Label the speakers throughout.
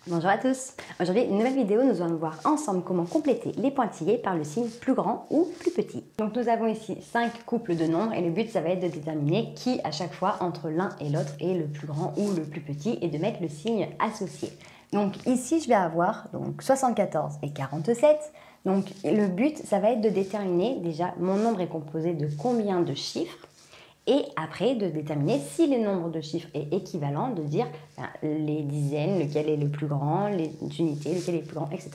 Speaker 1: Bonjour à tous. Aujourd'hui, une nouvelle vidéo, nous allons voir ensemble comment compléter les pointillés par le signe plus grand ou plus petit. Donc nous avons ici 5 couples de nombres et le but ça va être de déterminer qui à chaque fois entre l'un et l'autre est le plus grand ou le plus petit et de mettre le signe associé. Donc ici je vais avoir 74 et 47. Donc le but ça va être de déterminer déjà mon nombre est composé de combien de chiffres. Et après, de déterminer si le nombre de chiffres est équivalent, de dire les dizaines, lequel est le plus grand, les unités, lequel est le plus grand, etc.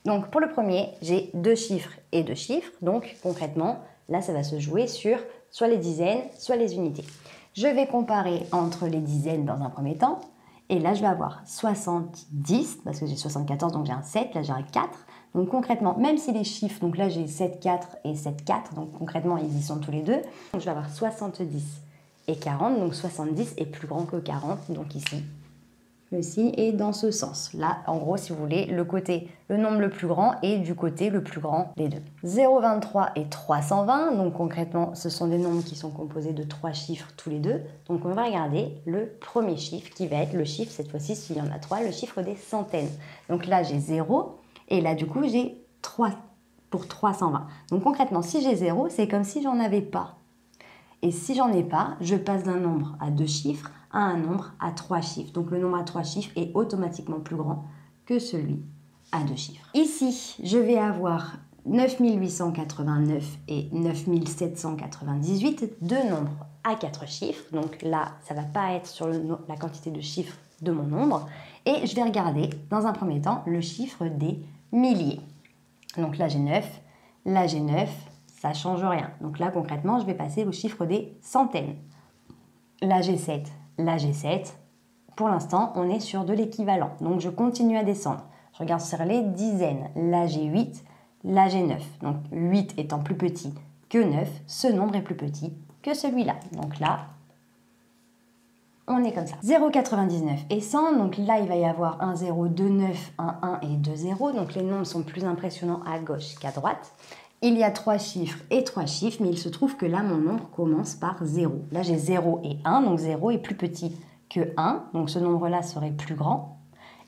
Speaker 1: Donc pour le premier, j'ai 2 chiffres et 2 chiffres. Donc concrètement, là, ça va se jouer sur soit les dizaines, soit les unités. Je vais comparer entre les dizaines dans un premier temps. Et là, je vais avoir 70, parce que j'ai 74, donc j'ai un 7, là j'ai un 4. Donc concrètement, même si les chiffres, donc là j'ai 7, 4 et 7, 4, donc concrètement ils y sont tous les deux. Donc je vais avoir 70 et 40, donc 70 est plus grand que 40, donc ici, le signe est dans ce sens. Là, en gros, si vous voulez, le nombre le plus grand est du côté le plus grand des deux. 0,23 et 320, donc concrètement, ce sont des nombres qui sont composés de 3 chiffres tous les deux. Donc on va regarder le premier chiffre qui va être le chiffre, cette fois-ci, s'il y en a 3, le chiffre des centaines. Donc là, j'ai 0. Et là, du coup, j'ai 3 pour 320. Donc concrètement, si j'ai 0, c'est comme si j'en avais pas. Et si j'en ai pas, je passe d'un nombre à 2 chiffres à un nombre à 3 chiffres. Donc le nombre à 3 chiffres est automatiquement plus grand que celui à 2 chiffres. Ici, je vais avoir 9889 et 9798, deux nombres à 4 chiffres. Donc là, ça ne va pas être sur la quantité de chiffres de mon nombre. Et je vais regarder, dans un premier temps, le chiffre des milliers. Donc là, j'ai 9, là, j'ai 9, ça ne change rien. Donc là, concrètement, je vais passer au chiffre des centaines. Là, j'ai 7, là, j'ai 7. Pour l'instant, on est sur de l'équivalent. Donc, je continue à descendre. Je regarde sur les dizaines. Là, j'ai 8, là, j'ai 9. Donc, 8 étant plus petit que 9, ce nombre est plus petit que celui-là. Donc là, on est comme ça. 0,99 et 100, donc là, il va y avoir un 0, 2, 9, un 1 et 2 0. Donc les nombres sont plus impressionnants à gauche qu'à droite. Il y a 3 chiffres et 3 chiffres, mais il se trouve que là, mon nombre commence par 0. Là, j'ai 0 et 1, donc 0 est plus petit que 1, donc ce nombre-là serait plus grand.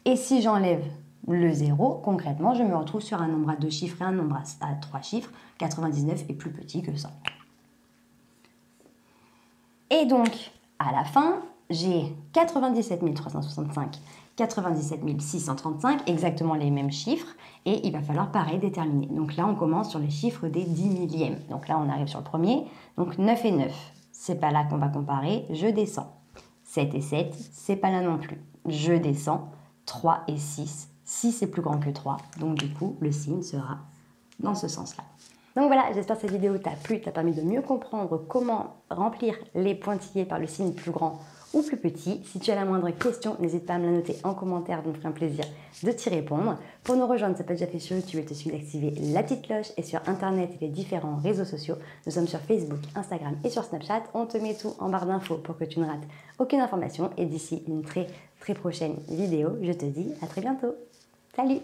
Speaker 1: Et si j'enlève le 0, concrètement, je me retrouve sur un nombre à 2 chiffres et un nombre à 3 chiffres. 99 est plus petit que 100. Et donc, à la fin, j'ai 97 365, 97 635, exactement les mêmes chiffres, et il va falloir pareil déterminer. Donc là, on commence sur les chiffres des 10 millièmes. Donc là, on arrive sur le premier. Donc 9 et 9, c'est pas là qu'on va comparer, je descends. 7 et 7, c'est pas là non plus. Je descends. 3 et 6, 6 est plus grand que 3, donc du coup, le signe sera dans ce sens-là. Donc voilà, j'espère que cette vidéo t'a plu, t'a permis de mieux comprendre comment remplir les pointillés par le signe plus grand ou plus petit. Si tu as la moindre question, n'hésite pas à me la noter en commentaire, ça me ferait un plaisir de t'y répondre. Pour nous rejoindre, ça peut être déjà fait sur YouTube, il te suffit d'activer la petite cloche et sur Internet et les différents réseaux sociaux. Nous sommes sur Facebook, Instagram et sur Snapchat. On te met tout en barre d'infos pour que tu ne rates aucune information. Et d'ici une très prochaine vidéo, je te dis à très bientôt. Salut!